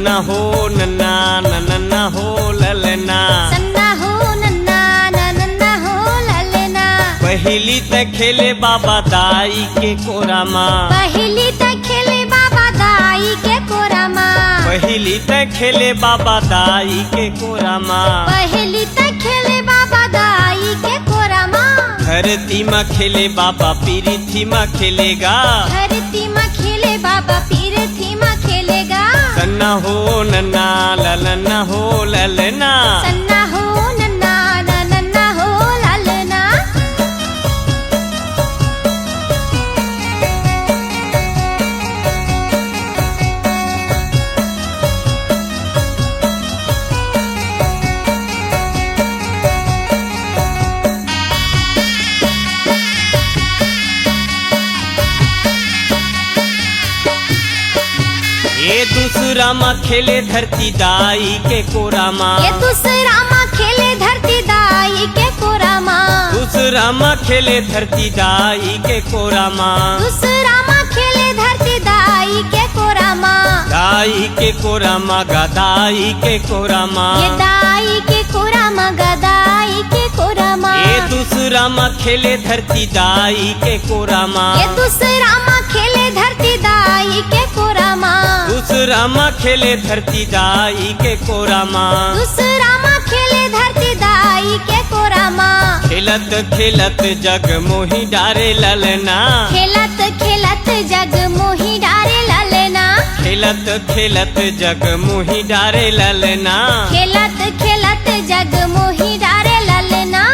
नन्ना हो नन्ना नन्ना हो ललना, सन्ना हो नन्ना नन्ना हो ललना। पहली त खेले बाबा दाई के कोरा माँ, पहली त खेले बाबा दाई के कोरा माँ, पहली त खेले बाबा दाई के कोरा माँ, पहली त खेले बाबा दाई के कोरा माँ। धरती माँ खेले बाबा पीरथी माँ खेलेगा, धरती माँ खेले बाबा पीरथी माँ खेलेगा। सन्ना हो नन्ना ललना हो ललना, सन्ना हो नन्ना नन्ना हो ललना। ये दूसरा माँ खेले धरती दाई के कोरा माँ, ये दूसरा माँ खेले धरती दाई के कोरा माँ, दूसरा माँ खेले धरती दाई के कोरा माँ, दूसरा माँ खेले धरती दाई के कोरा माँ। दाई के कोरा माँ गदाई के कोरा माँ, ये दाई के कोरा माँ गदाई के कोरा माँ। ये दूसरा माँ खेले धरती दाई के कोरा माँ, ये दूसरा माँ खेले धरती दाई के कोरा माँ, दूसरा माँ खेले धरती दाई के कोरा माँ, दूसरा माँ खेले धरती दाई के कोरा माँ। खेलत खेलत जग मोही डारे ललना, खेलत खेलत जग मोही डारे ललना, खेलत खेलत जग मोही डारे ललना, खेलत खेलत जग मोही डारे ललना।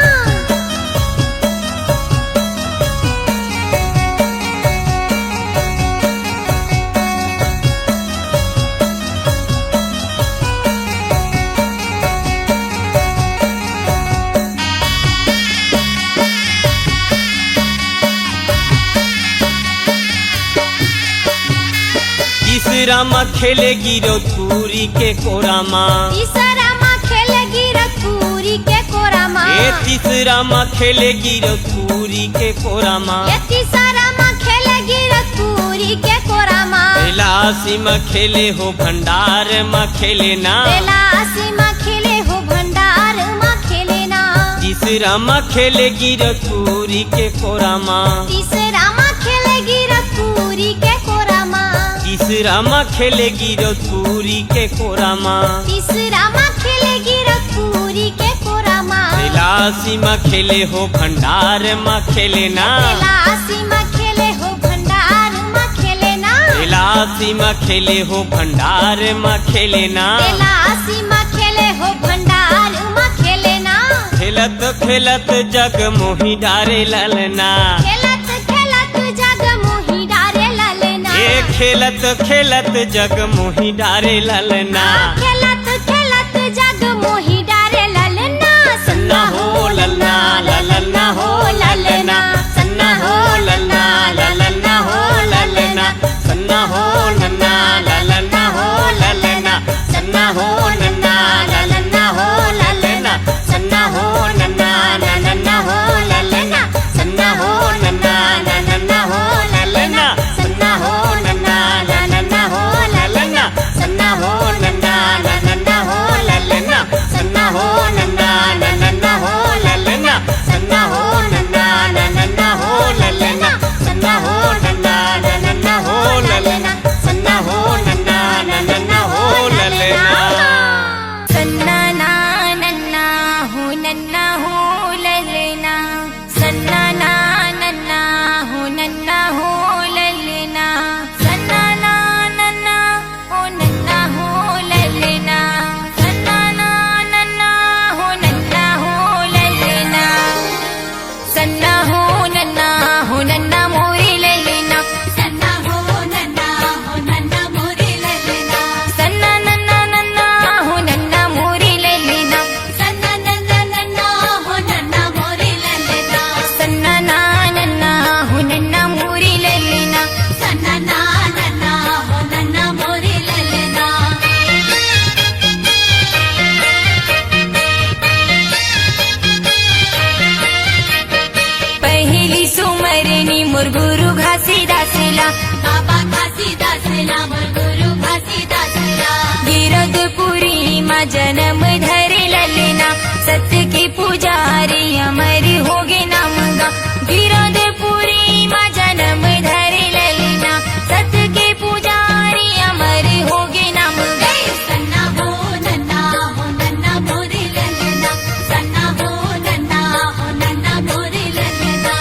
तीसरा माँ खेलेगी रौतपुरी के कोरा माँ, तीसरा माँ खेलेगी रतपुरी के कोरा माँ, ये तीसरा माँ खेलेगी रौतपुरी के कोरा माँ, ये तीसरा माँ खेलेगी रतपुरी के कोरा माँ। बेलासी माँ खेले हो भंडार माँ खेले ना, बेलासी माँ खेले हो भंडार माँ खेले ना। तीसरा माँ खेलेगी रौतपुरी के कोरा माँ, तीसरा माँ खेलेगी रतपुरी के कोरा माँ, तीसरा माँ खेलेगी रौतपुरी के कोरा माँ, तीसरा माँ खेलेगी रतपुरी के कोरा माँ। बेलासी माँ खेले हो भंडार माँ खेले ना, बेलासी माँ खेले हो भंडार माँ खेले ना, बेलासी माँ खेले हो भंडार माँ खेले ना, बेलासी माँ खेले हो भंडार माँ खेले ना। खेलत खेलत जग मोही डारे ललना, खेलत खेलत जग मोही डारे ललना, ये खेलत खेलत जग मोही डारे ललना, खेलत खेलत जग मोही डारे ललना। सन्ना हो ललना ललना हो ललना, सन्ना हो ललना ललना हो ललना, सन्ना हो नन्ना ललना हो ललना, सन्ना हो नन्ना ललना हो ललना, सन्ना हो नन्ना ललना हो ललना, सन्ना हो नन्ना ललना हो ललना, सन्ना हो नन्ना ललना हो ललना, सन्ना हो नन्ना ललना हो ललना, सन्ना हो नन्ना ललना हो ललना, सन्ना हो नन्ना ललना हो ललना, सन्ना हो नन्ना ललना हो ललना, सन्ना हो नन्ना ललना हो ललना। सन्ना ना नन्ना हो ललना, सन्ना ना नन्ना हो ललना, सन्ना ना नन्ना हो ललना, सन्ना ना नन्ना हो ललना, सन्ना हो नन्ना मोरी ललना, सन्ना हो नन्ना मोरी ललना, सन्ना नन्ना हो नन्ना मोरी ललना, सन्ना नन्ना हो नन्ना मोरी ललना, सन्ना नन्ना हो नन्ना मोरी ललना, सन्ना नन्ना हो नन्ना मोरी ललना। पहिली सुमरनी मोर गुरु घासीदासला, बाबा घासीदासला मोर गुरु घासीदासला, गिर माँ जन्म धरे ललना, सत्य की पुजारी अमर होगे नाम गा। गिरधपुरी माँ जन्म धरे ललना, सत्य की पुजारी अमर होगे नाम गा। सन्ना हो नन्ना मोरे ललना, सन्ना हो नन्ना मोरे ललना।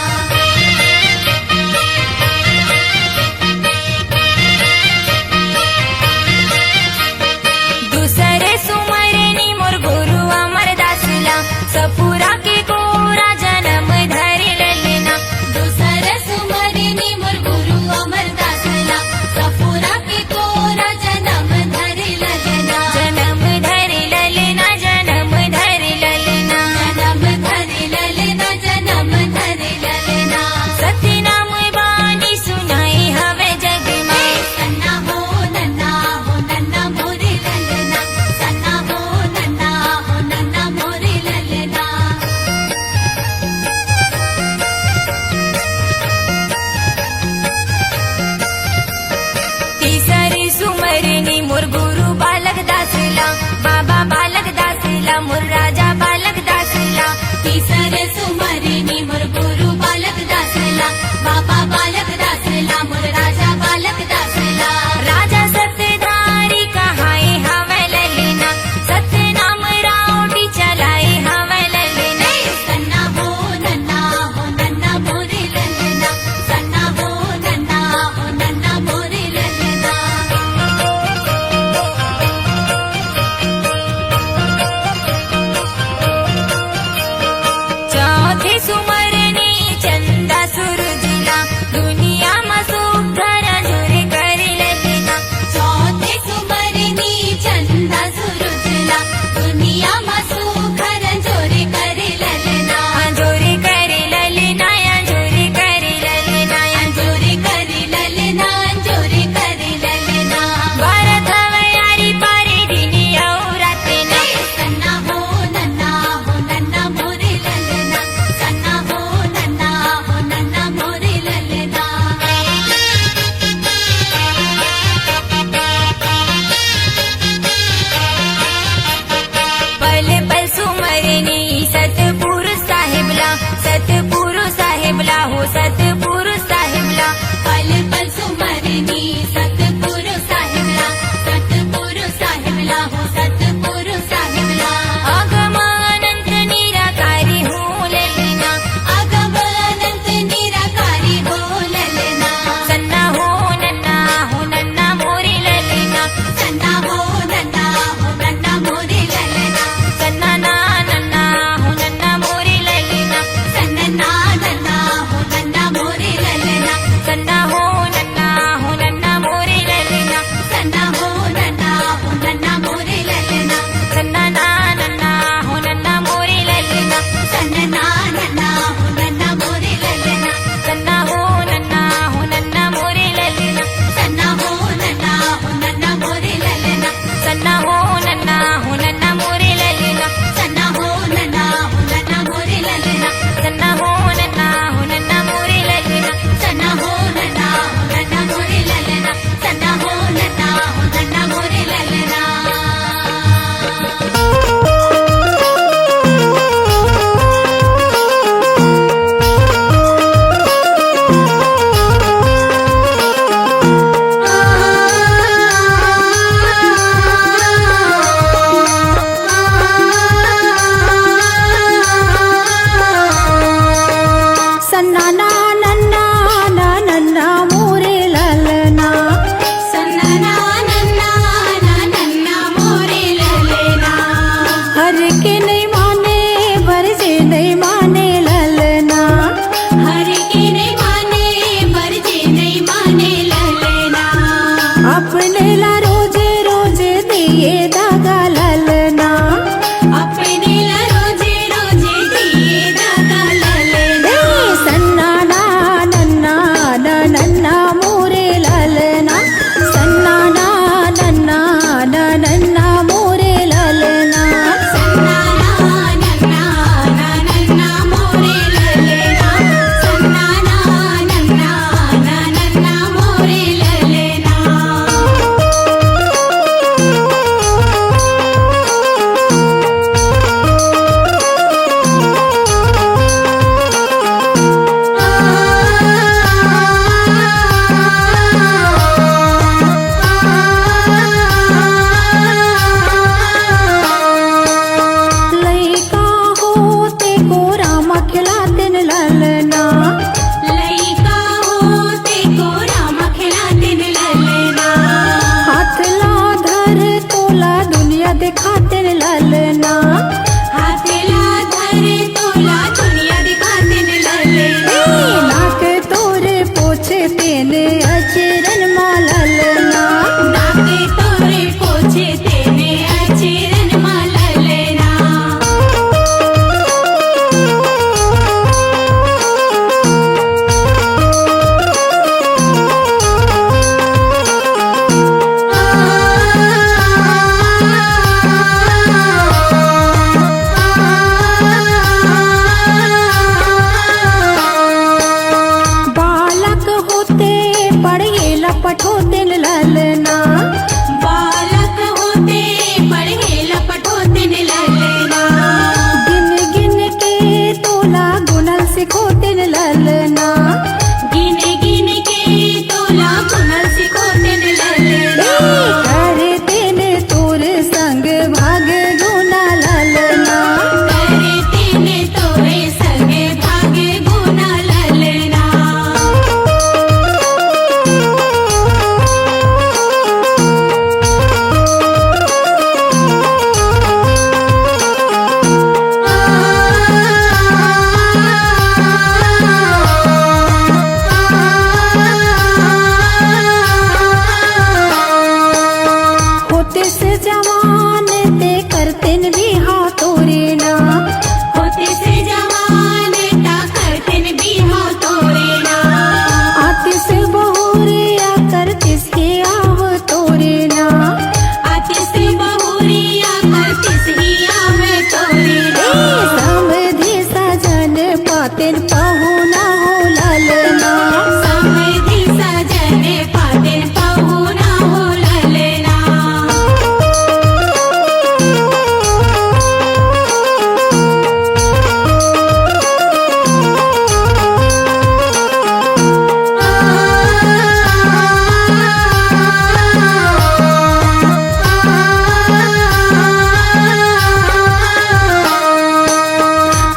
दूसरे सुमरनी मोर गुरु अमरदासला, सपुरा के कोरा जन्म धरे ललना। दूसर सुमरनी मोर गुरु अमरदासला, सफुरा के कोरा जन्म धरे ललना। जन्म धरे ललना, जन्म धरे ललना। जन्म धरे ललना, जन्म धरे ललना। सत्य नाम बानी सुनाई हवे जग में। सन्ना हो नन्ना मोरे ललना, सन्ना हो नन्ना मोरे ललना। तीसरी सुमरनी मोर गुरु बालक दासला, बाबा बालक दासला, मोर राजा बालक दासला। तीसर सुमरनी मोर गुरु बालक दासला, बाबा बालक दासला, मोर राजा बालक दासला। राजा सत्यधारी कहाए हवे ललना, सत्य नाम राउटी चलाए हवे ललना। सन्ना हो नन्ना मोरे ललना, सन्ना हो नन्ना मोरे ललना। चौथी सुमरनी चंदा सूरजला, दुनिया में सुख धरा झुरे करे ललना। चौथे सुमरनी चंदा सुरुजला, दुनिया में सुखर जोरे करे ललना। अंजोरे करे ललना, अंजोरे करे ललना। जोरे करे ललना, जोरे करे ललना। भारत हवे यारी पारे दिनी और रातना। सन्ना हो नन्ना मोरे ललना, सन्ना हो नन्ना मोरे ललना। पल पल सुमरनी सतपुरुष साहिबला, सतपुरुष साहिबला हो सतपुरुष साहिबला। पल पल सुमरनी सतपुरु साहिबला, सतपुरु साहिबला हो सतपुरु साहिबला। अगम अनंत निराकारी हो ललना, अगम अनंत निराकारी हो ललना। सन्ना हो नन्ना मोरे ललना। सन्ना हो नन्ना मोरे ललना। सन्ना नन्ना हो नन्ना मोरे ललना। सन्ना हो नन्ना मोरे ललना। सन्ना हो नन्ना मोरे ललना। सन्ना हो नन्ना मोरे ललना। सन्ना नन्ना हो नन्ना मोरे ललना। सन्ना हो नन्ना मोरे ललना। सन्ना हो नन्ना मोरे ललना। सन्ना हो नन्ना मोरे ललना। सन्ना हो नन्ना मोरे ललना। सन्ना हो नन्ना मोरे ललना। सन्ना हो नन्ना मोरे ललना। सन्ना हो नन्ना मोरे ललना। सन्ना हो नन्ना मोरे ललना। सन्ना नन्ना मोरे ललना। सन्ना नन्ना मोरे ललना। हर के नहीं माने बरजे नहीं माने ललना। हर के नहीं माने बरजे नहीं माने ललना। अपने ला रोज रोज दिए दागा ललना। अपने ला रोजे रोजे दिए दागा ललना। सन्ना नन्ना मोरे ललना। सन्ना नन्ना मोरे ललना। सन्ना नन्ना मोरे ललना। सन्ना नन्ना मोरे ललना। दिखाते ललना। हाथेला धरे तोला दुनिया दिखाते ललना। नाक तोरे पोछे तेने अचरन माँ ललना। नाके तोरे पोछे तेने अचरन माँ ललना। बालक होते पढ़े लपटो दिन ललना। बालक होते पढ़े लपटो दिन ललना। गिन गिन के तोला गुणल सिखो दिन ललना। गिन गिन के तोला गुणल सिखो दिन ललना। करे तेने तोर संग भाग गुना ललना। करे तेने तोरे संगे भागे गुना ललना। होते से जवान ते करतेन भी हाँ तोरे ना। होते से जवान ता करतेन भी हो तोरे ना। आते से बहुरिया करते से आव तोरे ना। आते से बहुरिया करते से ही आवे तोरे ना। समधि सजन पातेन पहुना हो ललना। समधि सजन पातेन पहुना हो ललना।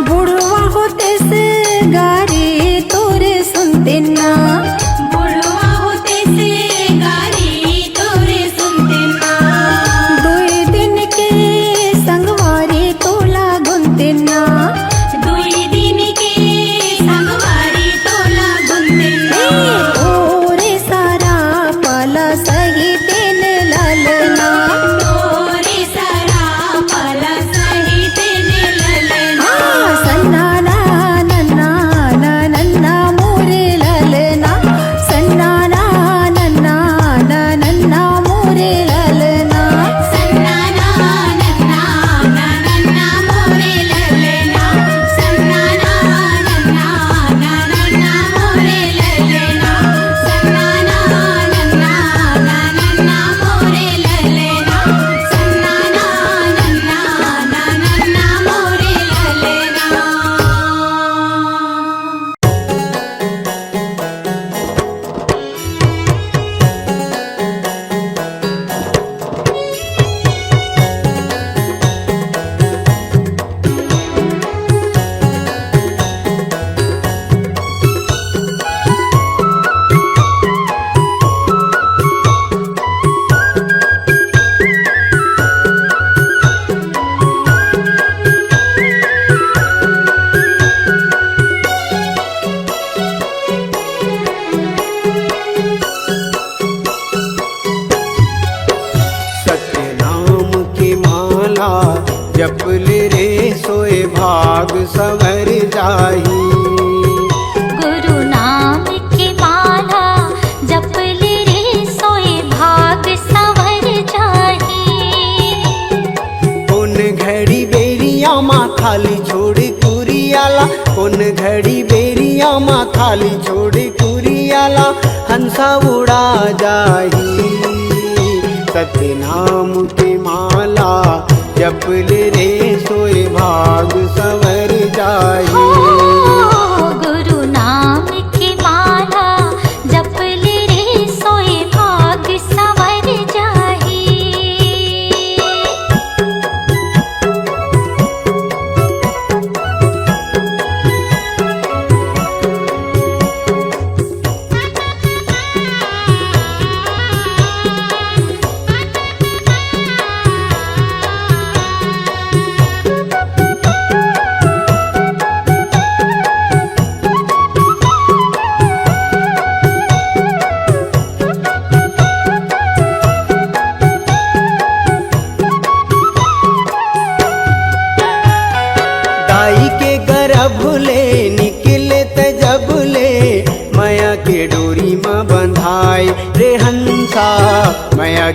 बुढ़वा होते से गारी तोरे सुनते ना। बुढ़वा होते से गारी तोरे सुनते ना। दुई दिन के संगवारी तोला गुनते ना। दुई दिन के संगवारी तोला गुनते ना। तोरे सारा पाला सही तेन ललना। तोरे सारा पाला सही तेने ललना। सन्ना ना नन्ना ना नन्ना मोरे ललना। सन्ना ना नन्ना ना नन्ना मोरे ललना। सन्ना ना नन्ना ना नन्ना मोरे ललना। सन्ना ना नन्ना ना नन्ना मोरे ललना। सन्ना ना नन्ना ना नन्ना मोरे ललना। सन्ना ना नन्ना ना नन्ना मोरे ललना। सतनाम की माला जपल रे सोए भाग सवर जाही। गुरु नाम की माला जपल रे सोए भाग सवर जाही। कौन घड़ी बेरिया माँ खाली छोड़ कुरियाला। कौन घड़ी बेरिया माँ खाली छोड़ कुरियाला। हंसा उड़ा जाही। सतनाम की माला जपल रे सोए भाग सवर जाही। हो गुरु नाम की माला जपल रे सोए भाग सवर जाही।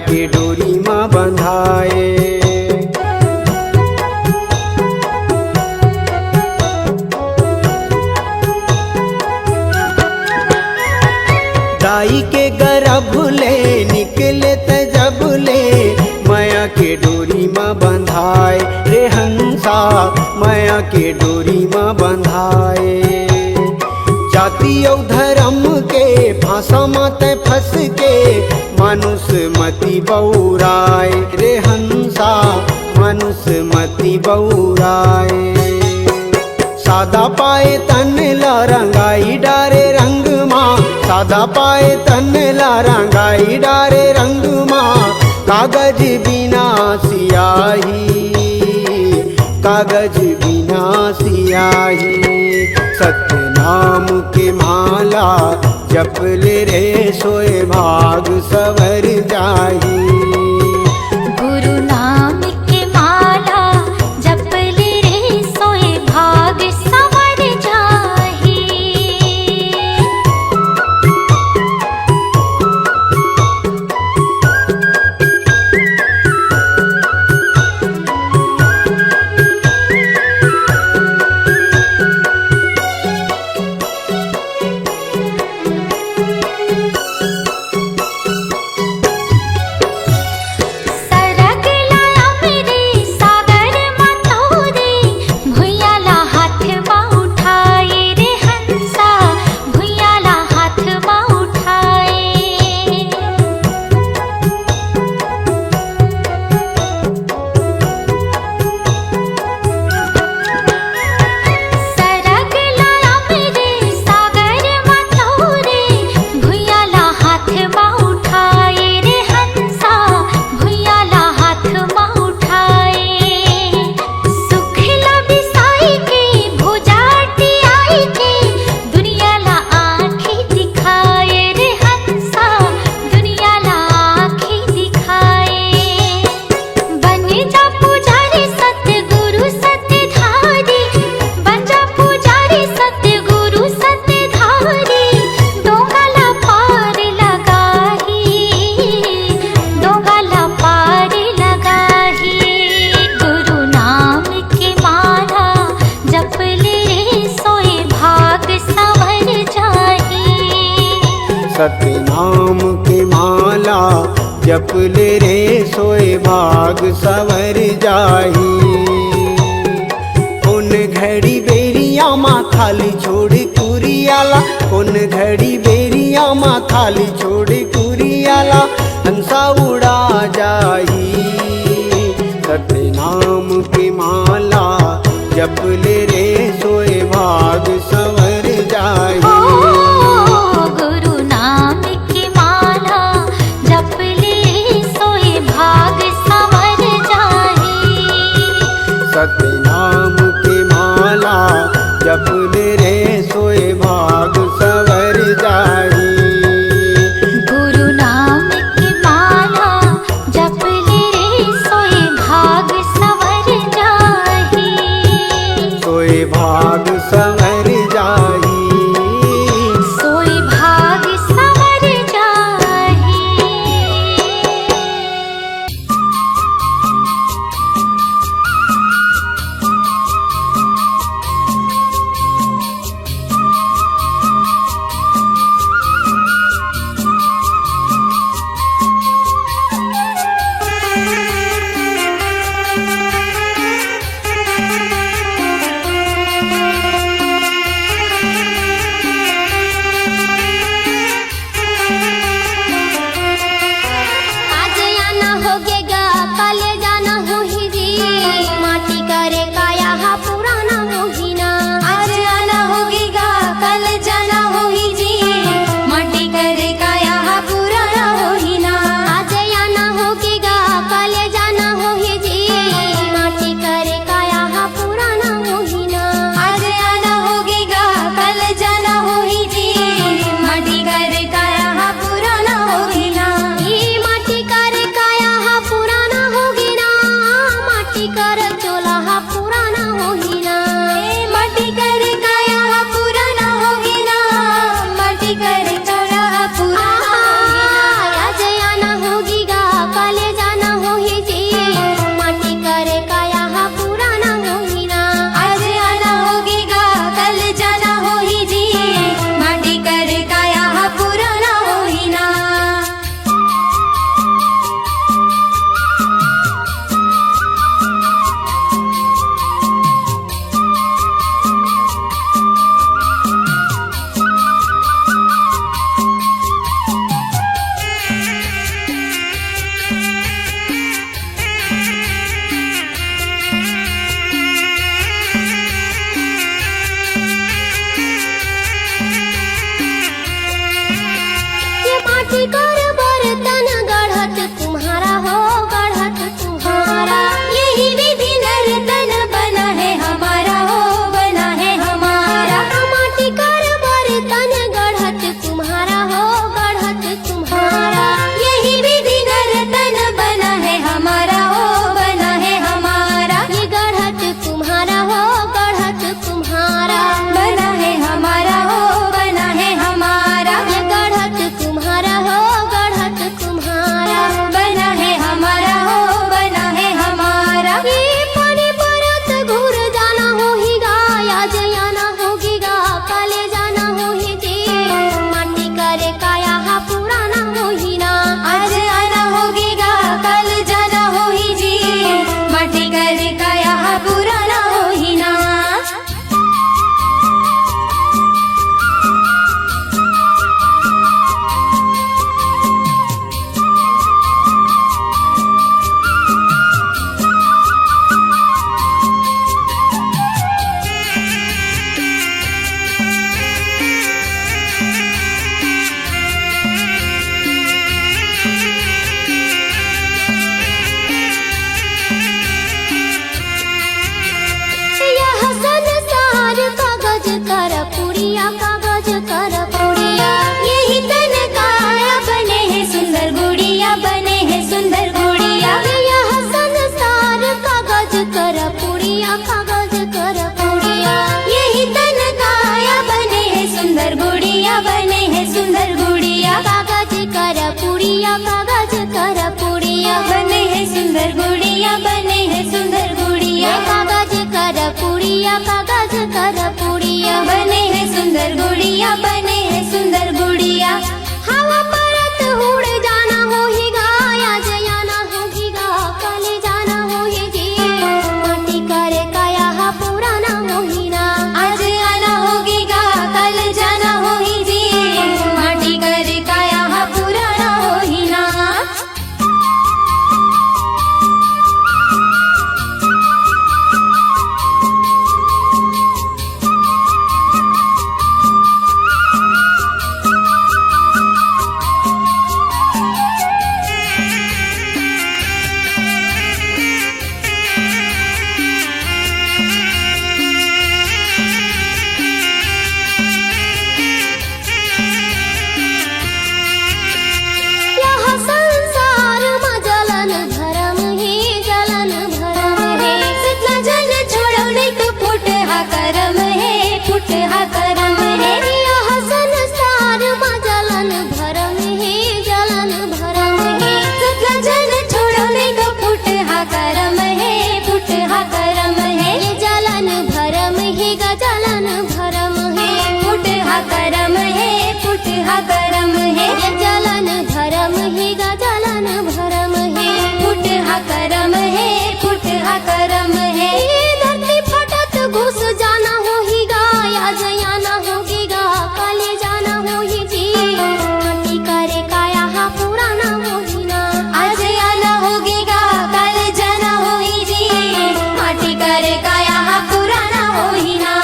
के डोरी माँ बंधाए। दाई के गर्भ ले निकले जब ले माया के डोरी माँ बंधाए रे हंसा माया के डोरी माँ बंधाए। जाति और धर्म के फांसा माते फंस के मानुष मति बौराए रे हंसा मानुष मति बौराए। सादा पाए तन ला रंगाई डारे रंग माँ सादा पाए तन ला रंगाई डारे रंग माँ। कागज बिना सियाही कागज बिना सियाही सत्य नाम के माला जप ले रे सोए भाग सवर जाही। गुरु नाम के माला जप ले रे सोए भाग संवर जाही। सत्य नाम के माला जप ले रे सोए भाग सवर जाही। उन घड़ी बेरिया माँ खाली छोड़ कुरियाला उन घड़ी बेरिया माँ खाली छोड़ कुरियाला हंसा उड़ा जाही। सत्य नाम के माला जप ले रे सोए भाग सवर जाही। सत्य नाम के माला जप ले रे सोए भाग सवर जाही। गुरु नाम की माला जप ले रे सोए भाग संवर जाही। गुड़िया कागज कर पुड़िया बने है सुंदर गुड़िया, बने है सुंदर गुड़िया, कागज कर पुड़िया कागज कर पुड़िया बने है सुंदर गुड़िया, बने है सुंदर गुड़िया। हवा परत उड़ जाना हो ही गा, आज जाना होगी गा, कल जाना हो ही जी, माटी करे काया हा पुराना हो ही ना, आज आना होगी गा, कल जाना हो ही जी, माटी करे काया हा पुराना हो ही ना। यह संसार में जलन भरम ही जलन भरम है, सतना जल छोड़ो नहीं तो फुट हा करम है, फुट हा करम है। यह संसार में जलन भरम ही जलन भरम है, सतना जल छोड़ो नहीं तो फुट हा करम है, फुट हा करम है। ये जलन भरम ही गा जलन भरम है, फुट हा करम है, फुट हा करम है। ये जलन भरम ही गा जलन भरम है, फुट हा करम है, फुट हा करम है। ये धरती फटत घुस जाना हो ही गा, आज आना होगी गा, कल जाना हो ही जी, माटी करे काया हा पुराना हो ही ना, आज आना होगी गा, कल जाना हो ही जी, माटी करे काया हा पुराना हो ही ना।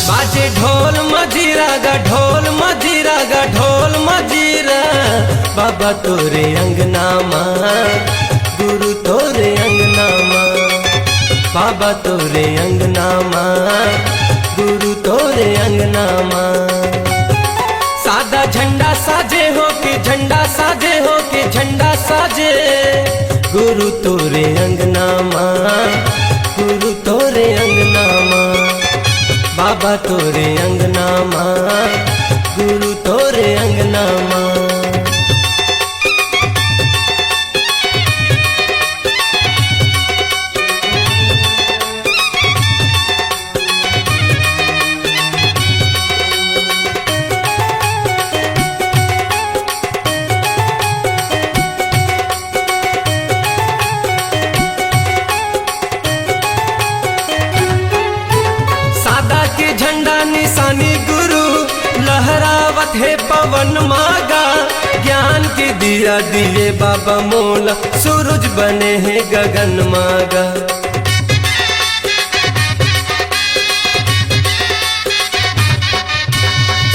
बाजे ढोल मजीरा गा, ढोल मजीरा गा, ढोल मजीरा। बाबा तोरे अंगना माँ, गुरु तोरे अंगना माँ, बाबा तोरे अंगना माँ, गुरु तोरे अंगना माँ। सादा झंडा साजे हो के झंडा साजे हो के झंडा साजे, गुरु तोरे अंगना माँ, गुरु तोरे अंगना माँ, बाबा तोरे अंगना माँ, गुरु तोरे अंगना माँ। सादा के झंडा निशानी गुरु लहरावत है पवन मागा, ज्ञान के दिया दिए बाबा मोला, सूरज बने हैं गगन मागा।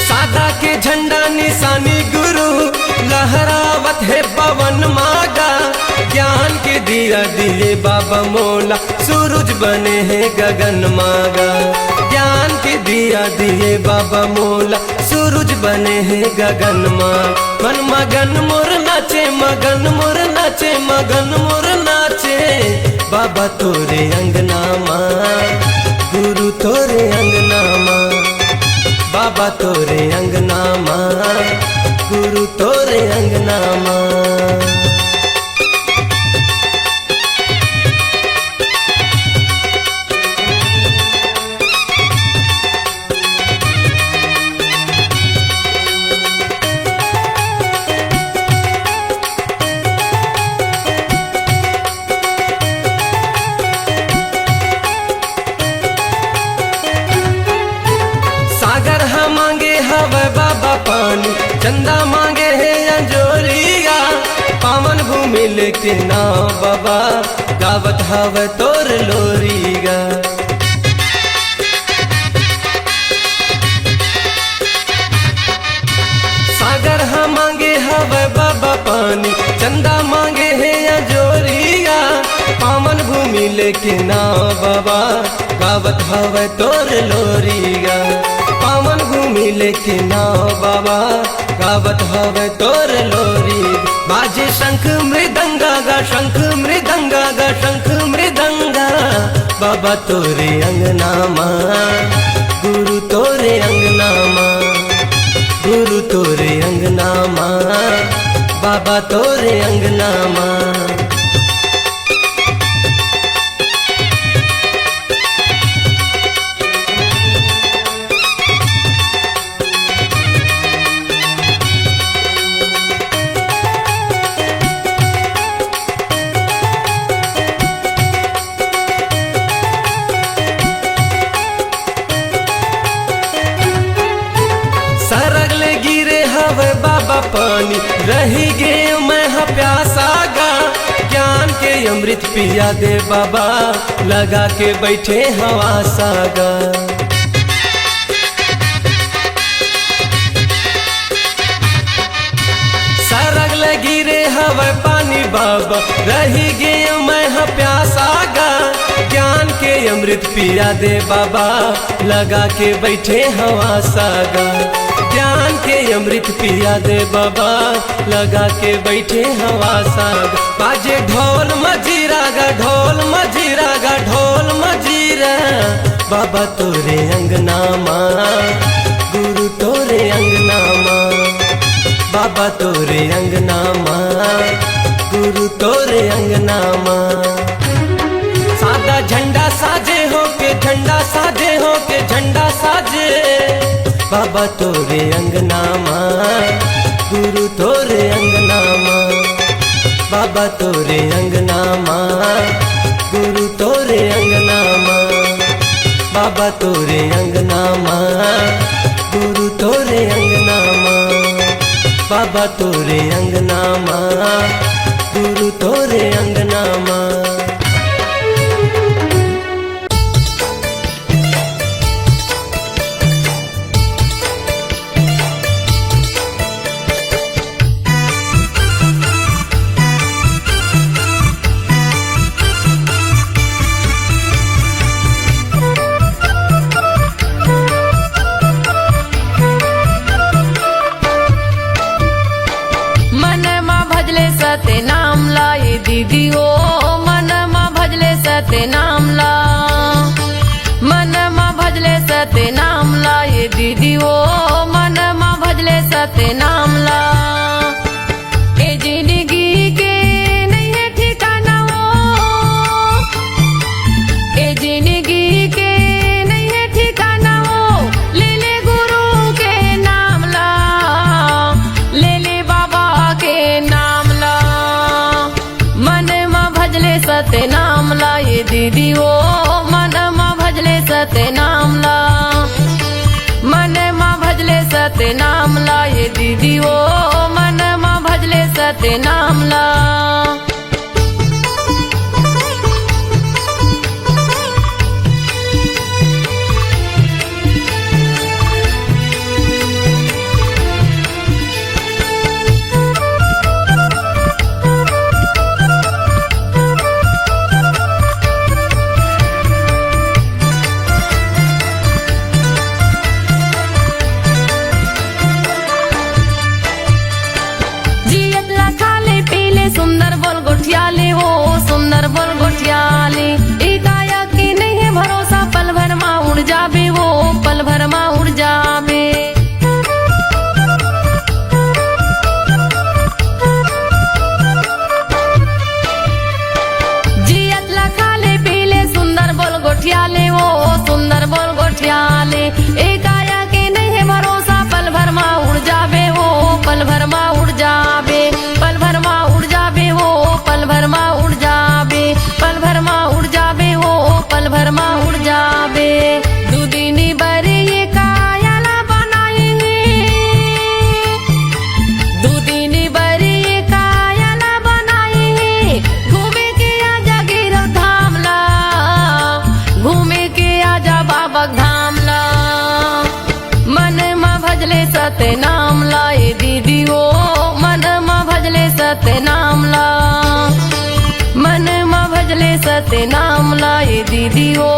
सादा के झंडा निशानी गुरु लहरावत है पवन मागा, ज्ञान के दिया दिए बाबा मोला, सूरज बने हैं गगन मागा। ज्ञान के दिया दिए बाबा मोला, सूरज बने हैं गगन माँ। मन मगन मोर नाचे, मगन मोर नाचे, मगन मोर नाचे, बाबा तोरे अंगना माँ, गुरु तोरे अंगना माँ, बाबा तोरे अंगना माँ, गुरु तोरे अंगना माँ। सागर हा मांगे हवे बाबा पानी, चंदा मांगे है अंजोरिया, पावन भूमि लेके नाव बाबा, गावत हवे तोर लोरीगा। सागर हा मांगे हवे बाबा पानी, चंदा मांगे लेके नाव बाबा गावत हवे तोर लोरिया। पावन घूमी लेके नाव बाबा गावत हवे तोर लोरी। बाजे शंख मृदंगा गा शंख मृदंगा गा शंख मृदंगा बाबा तोरे अंगना माँ गुरु तोरे अंगना माँ गुरु तोरे अंगना माँ बाबा तोरे अंगना माँ। सरगले गिरे हवे बाबा पानी रही गे मैं प्यासा गा। ज्ञान के अमृत पिया दे बाबा लगा के बैठे हवा सागा। सरगले गिरे हवे पानी बाबा रही गे मैं प्यासा गा। ज्ञान के अमृत पिया दे बाबा लगा के बैठे हवा सागा। ज्ञान के अमृत पिया दे बाबा लगा के बैठे हवा साग। बाजे ढोल मजीरा गा ढोल मजीरा गा ढोल मजीरा बाबा तोरे अंगना माँ गुरु तोरे अंगना माँ बाबा तोरे अंगना माँ गुरु तोरे अंगना माँ। सादा झंडा साजे हो के झंडा साजे हो के झंडा साजे बाबा तोरे अंगना माँ गुरु तोरे अंगना माँ बाबा तोरे अंगना माँ गुरु तोरे अंगना माँ बाबा तोरे अंगना माँ गुरु तोरे अंगना माँ बाबा तोरे अंगना माँ गुरु तोरे अंगना माँ। सते नाम लाए दीदी ओ मन मा भजले सते नाम ला मन मा भजले सते नाम लाए दीदी ओ मन मा भजले सते नाम ला। ए जिंदगी के नहीं है ठिकाना वो ए जिंदगी के नहीं है ठिकाना वो ले ले गुरु के नाम ला ले ले बाबा के नाम सते नाम ला ये दीदी ओ मन मा भजले सते नाम ला मन मा भजले सते नाम ला ये दीदी ओ मन मा भजले सते नाम ला। सुंदर बोल गोठियाले काया की नहीं है भरोसा पल भर मा उड़ जाबे वो पल भर मा उड़ जाबे। जियत लखाले पीले सुंदर बोल गोठियाले वो सुंदर बोल गोठियाले काया के नहीं है भरोसा पल भर मा उड़ जाबे वो पल भर मा उड़ जाबे पल भर मा उड़ जाबे वो पल भर मा उड़ जाबे पल भर मा उड़ जाबे वो पल भर मा उड़ जाबे। दू दिन बरे ये कायाला बनाए दू दिन बरे ये कायाला बनाए घूमे के आजा गिरव धाम ला घूमे के आजा बाबा धाम ला। मन मा भजले सते नाम ला ये दीदी ओ मन मा भजले सते नाम ला मन मा भजले भजले सत्य नाम ला ये दीदी ओ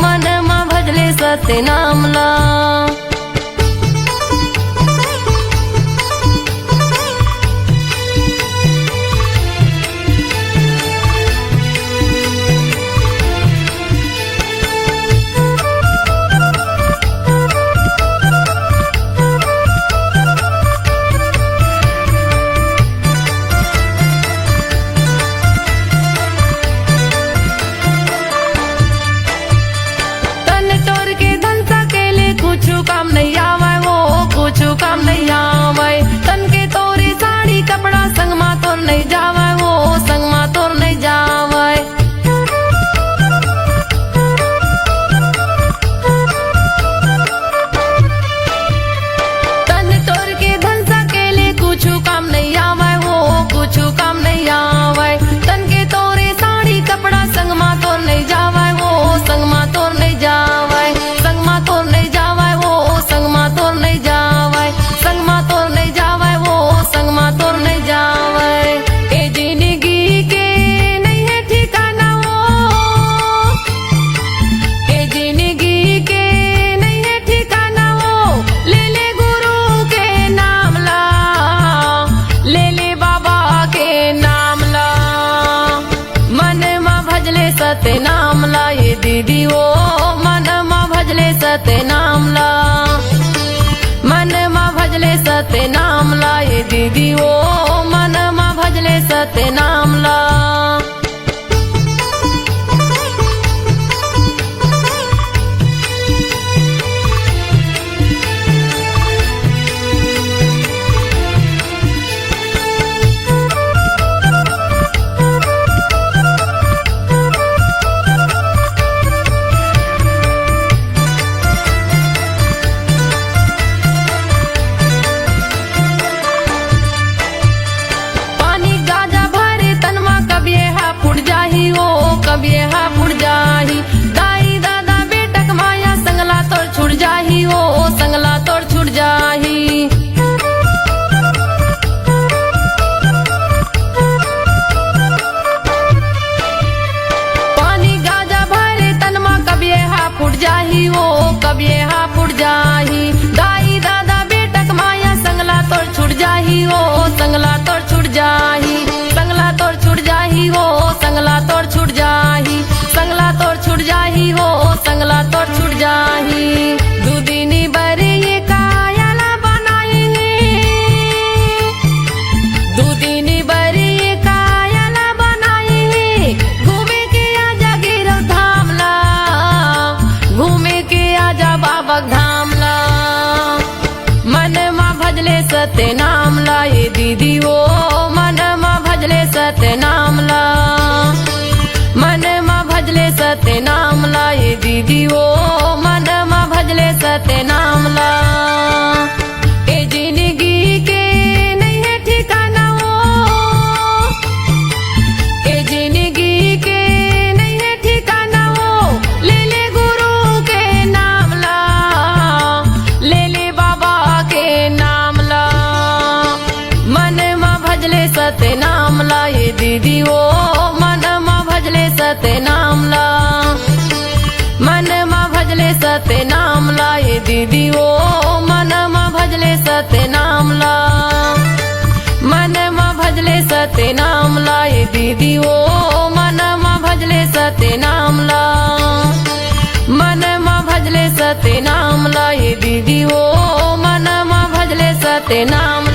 मन मा भजले सत्य नाम ला। काम नहीं आवे तन के तोरी साड़ी कपड़ा संग मा तोर नहीं जावे वो संग मा तोर नहीं जावे। तन तोर के धन सकेले कुछ काम नहीं आवे वो कुछ काम नहीं आवे तन के तोरे साड़ी कपड़ा संग मा तोर नहीं जावे वो संग मा तोर नहीं जावे संग मा तोर नहीं जावे वो संग मा तोर नहीं जावे संग मा तोर नहीं जावे वो संग मा तोर नहीं जावे। ए जिंदगी के नहीं है ठिकाना वो ए जिंदगी के नहीं है ठिकाना वो ले ले गुरु के नाम ला ले ले बाबा के नाम ला मन मा भजले सत्य नाम ला ये दीदी ओ मन मा भजले सत्य नाम ला मन मा भजले सत्य नाम ला ये दीदी ओ मन मा भजले सत्य नाम ला। कब ये हा फुट जाही दाई दादा बेटक माया संगला तोड़ छुट जाही हो संगला तोड़ छुट जाही। पानी गाजा भरे तनमा कब ये हा फुट जाही हो कब ये हा फुट जाही दाई दादा बेटक माया संगला तोड़ छुट जाही हो संगला तोड़ छुट जाही संगला तोड़ छुट जाही हो संगला तोड़ छुट जाही संगला तोड़ छुट जाही हो संगला तोड़ छुट जाही। दूदिनी बरे ये कायला बनाएंगे दूदिनी बरे ये कायला बनाएंगे घूमे के आजा गिरो धाम ला घूमे के आजा बाबा धाम ला मन मा भजले सत्य नाम ला ये दीदी ओ मन मा भजले सत्य नाम ला मन मा भजले सत्य नाम ला ये दीदी ओ मन मा भजले सत्य नाम ला। ए जिंदगी के नहीं है ठिकाना वो ए जिंदगी के नहीं है ठिकाना वो ले ले गुरु के नाम ला ले ले बाबा के नाम ला मन मा भजले सत्य नाम ला ये दीदी ओ मन मा भजले सत्य नाम ला मन मा भजले सत्य नाम ला ये दीदी ओ मन मा भजले सत्य नाम ला मन मा भजले सत्य नाम ला ये दीदी ओ मन मा भजले सत्य नाम ला मन मा भजले सत्य नाम ला ये दीदी ओ मन मा भजले सत्य नाम